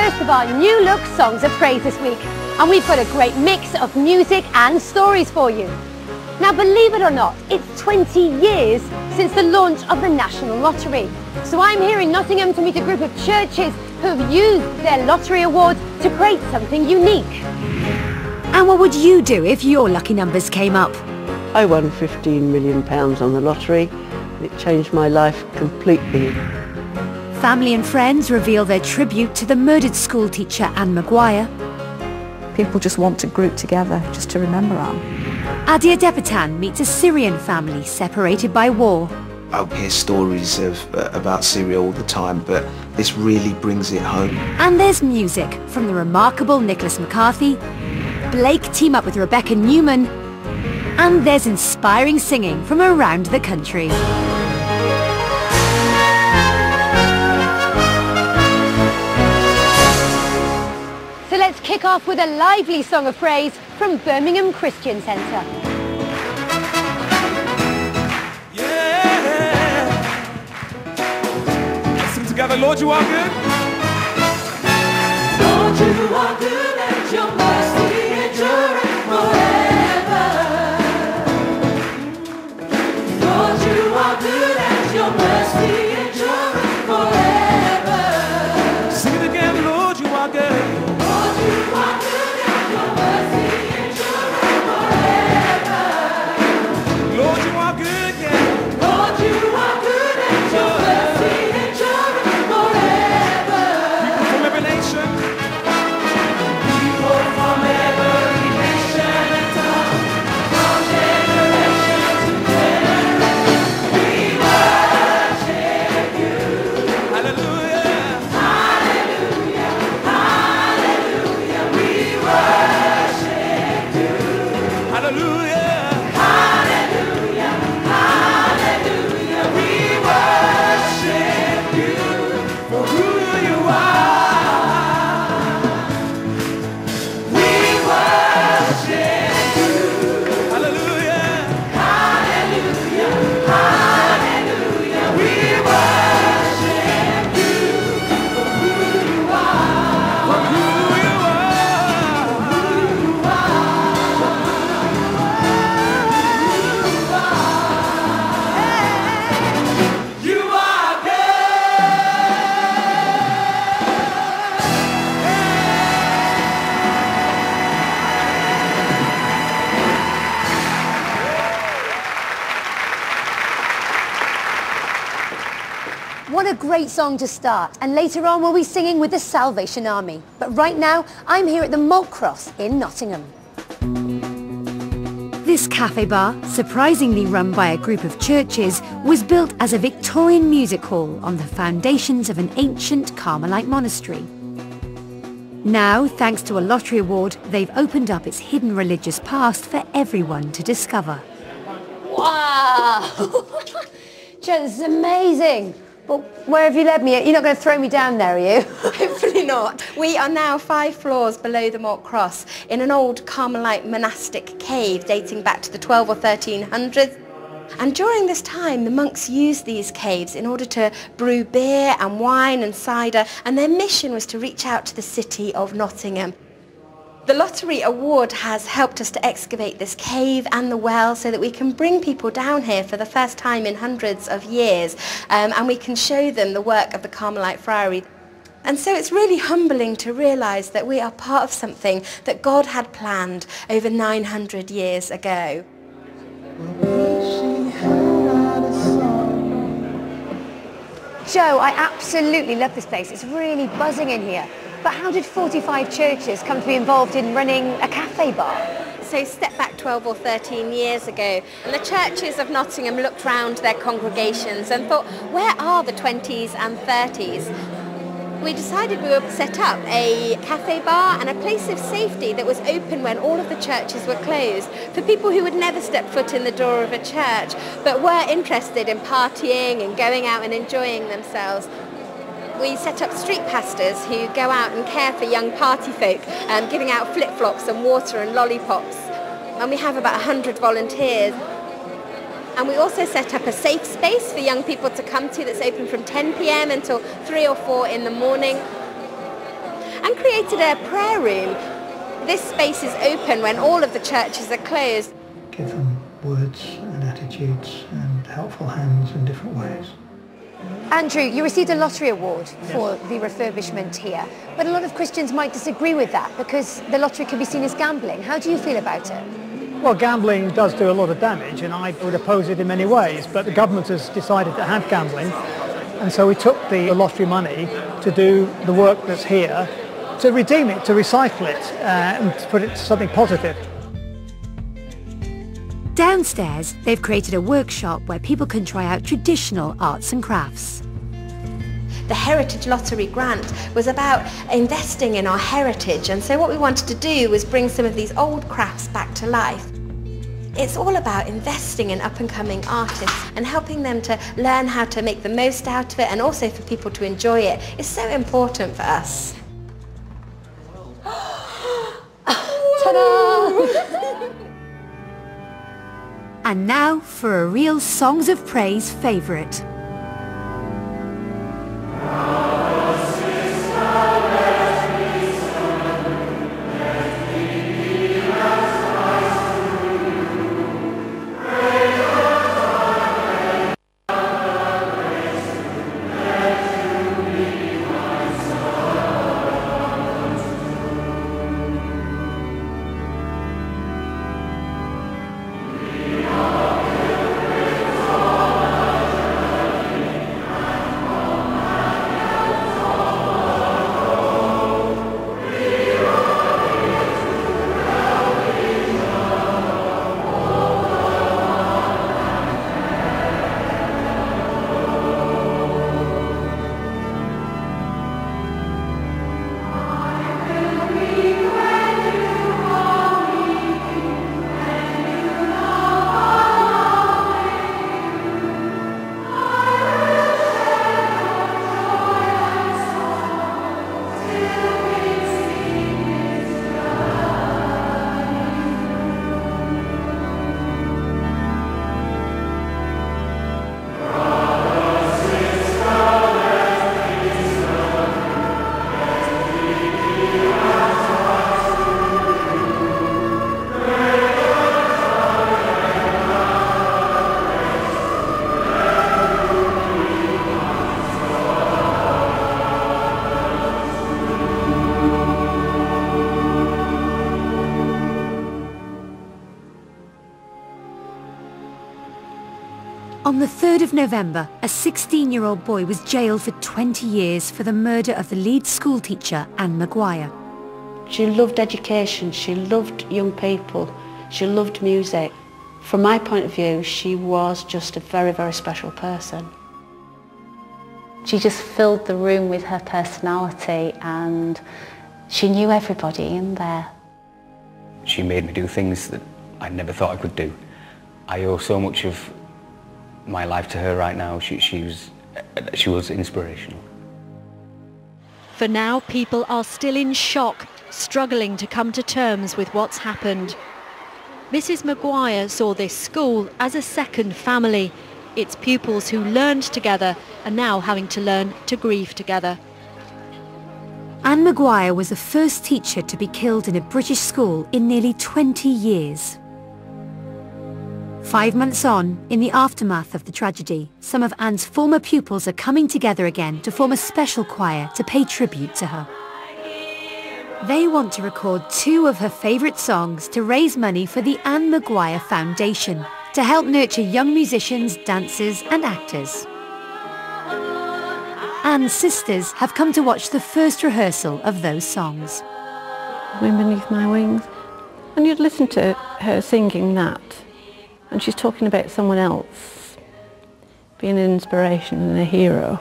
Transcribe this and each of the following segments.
first of our new look songs of praise this week, and we've got a great mix of music and stories for you. Now, believe it or not, it's 20 years since the launch of the National Lottery. So I'm here in Nottingham to meet a group of churches who have used their lottery awards to create something unique. And what would you do if your lucky numbers came up? I won £15 million on the lottery. It changed my life completely. Family and friends reveal their tribute to the murdered schoolteacher Anne Maguire. People just want to group together just to remember Anne. Adia Depetan meets a Syrian family separated by war. I hear stories about Syria all the time, but this really brings it home. And there's music from the remarkable Nicholas McCarthy, Blake team up with Rebecca Newman, and there's inspiring singing from around the country. So let's kick off with a lively song of praise from Birmingham Christian Centre. Together, Lord, you are good. Lord, you are good, and your mercy endureth forever. Lord, you are good, and your mercy endureth forever. Sing it again, Lord, you are good. Lord, you are good, and your mercy endureth forever. Lord, you are good, yeah. Lord, you are good, and your mercy What a great song to start, and later on we'll be singing with the Salvation Army. But right now, I'm here at the Malt Cross in Nottingham. This cafe bar, surprisingly run by a group of churches, was built as a Victorian music hall on the foundations of an ancient Carmelite monastery. Now, thanks to a lottery award, they've opened up its hidden religious past for everyone to discover. Wow! This is amazing. But where have you led me? You're not going to throw me down there, are you? Hopefully not. We are now 5 floors below the Malt Cross in an old Carmelite monastic cave dating back to the 12 or 1300s. And during this time, the monks used these caves in order to brew beer and wine and cider, and their mission was to reach out to the city of Nottingham. The Lottery Award has helped us to excavate this cave and the well so that we can bring people down here for the first time in hundreds of years, and we can show them the work of the Carmelite Friary. And so it's really humbling to realise that we are part of something that God had planned over 900 years ago. Joe, I absolutely love this place. It's really buzzing in here. But how did 45 churches come to be involved in running a cafe bar? So step back 12 or 13 years ago, and the churches of Nottingham looked round their congregations and thought, where are the 20s and 30s? We decided we would set up a cafe bar and a place of safety that was open when all of the churches were closed for people who would never step foot in the door of a church but were interested in partying and going out and enjoying themselves. We set up street pastors who go out and care for young party folk, giving out flip-flops and water and lollipops. And we have about 100 volunteers. And we also set up a safe space for young people to come to that's open from 10 p.m. until 3 or 4 in the morning. and created a prayer room. This space is open when all of the churches are closed. Give them words and attitudes and helpful hands in different ways. Andrew, you received a lottery award for the refurbishment here, but a lot of Christians might disagree with that because the lottery can be seen as gambling. How do you feel about it? Well, gambling does do a lot of damage, and I would oppose it in many ways, but the government has decided to have gambling, and so we took the lottery money to do the work that's here, to redeem it, to recycle it, and to put it to something positive. Downstairs, they've created a workshop where people can try out traditional arts and crafts. The Heritage Lottery grant was about investing in our heritage, and so what we wanted to do was bring some of these old crafts back to life. It's all about investing in up-and-coming artists and helping them to learn how to make the most out of it, and also for people to enjoy it. It's so important for us. Ta-da! And now for a real Songs of Praise favourite. On the 3rd of November, a 16-year-old boy was jailed for 20 years for the murder of the Leeds schoolteacher, Anne Maguire. She loved education, she loved young people, she loved music. From my point of view, she was just a very, very special person. She just filled the room with her personality, and she knew everybody in there. She made me do things that I never thought I could do. I owe so much of my life to her right now. She was inspirational. For now, people are still in shock, struggling to come to terms with what's happened. Mrs. Maguire saw this school as a second family. Its pupils who learned together are now having to learn to grieve together. Anne Maguire was the first teacher to be killed in a British school in nearly 20 years. 5 months on, in the aftermath of the tragedy, some of Anne's former pupils are coming together again to form a special choir to pay tribute to her. They want to record 2 of her favourite songs to raise money for the Anne Maguire Foundation to help nurture young musicians, dancers and actors. Anne's sisters have come to watch the first rehearsal of those songs. Wind Beneath My Wings, and you'd listen to her singing that, and she's talking about someone else being an inspiration and a hero.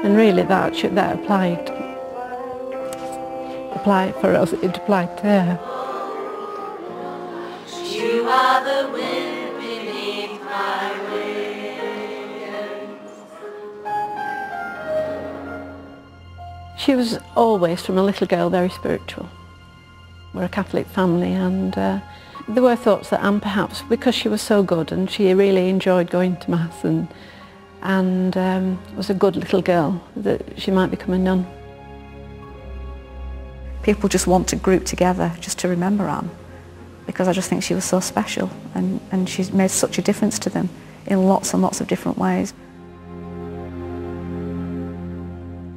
And really that applied for us, it applied to her. You are the wind beneath my wings. She was always, from a little girl, very spiritual. We're a Catholic family, and There were thoughts that Anne, perhaps because she was so good and she really enjoyed going to Mass and was a good little girl, that she might become a nun. People just want to group together just to remember Anne, because I just think she was so special and she's made such a difference to them in lots and lots of different ways.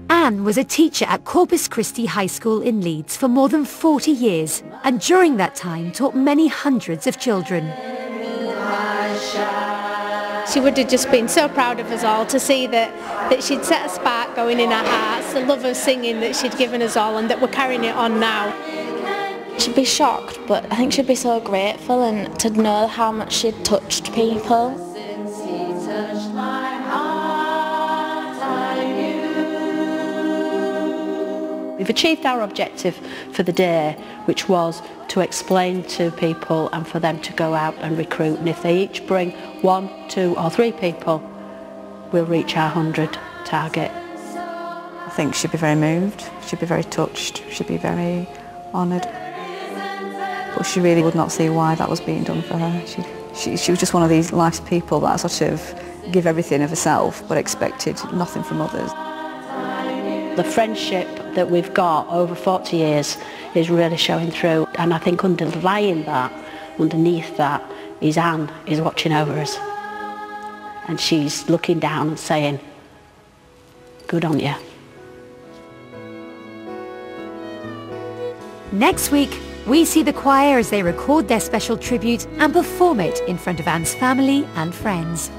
Anne was a teacher at Corpus Christi High School in Leeds for more than 40 years, and during that time taught many hundreds of children. She would have just been so proud of us all to see that she'd set a spark going in our hearts, the love of singing that she'd given us all and that we're carrying it on now. She'd be shocked, but I think she'd be so grateful and to know how much she'd touched people. We've achieved our objective for the day, which was to explain to people and for them to go out and recruit. And if they each bring 1, 2 or 3 people, we'll reach our 100 target. I think she'd be very moved, she'd be very touched, she'd be very honoured. But she really would not see why that was being done for her. She was just one of these life's people that sort of give everything of herself but expected nothing from others. The friendship that we've got over 40 years is really showing through, and I think underlying that, underneath that, is Anne is watching over us. And she's looking down and saying, good on you. Next week, we see the choir as they record their special tribute and perform it in front of Anne's family and friends.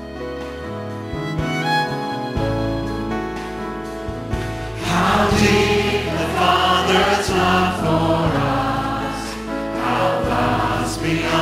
How deep the Father's love for us, how vast beyond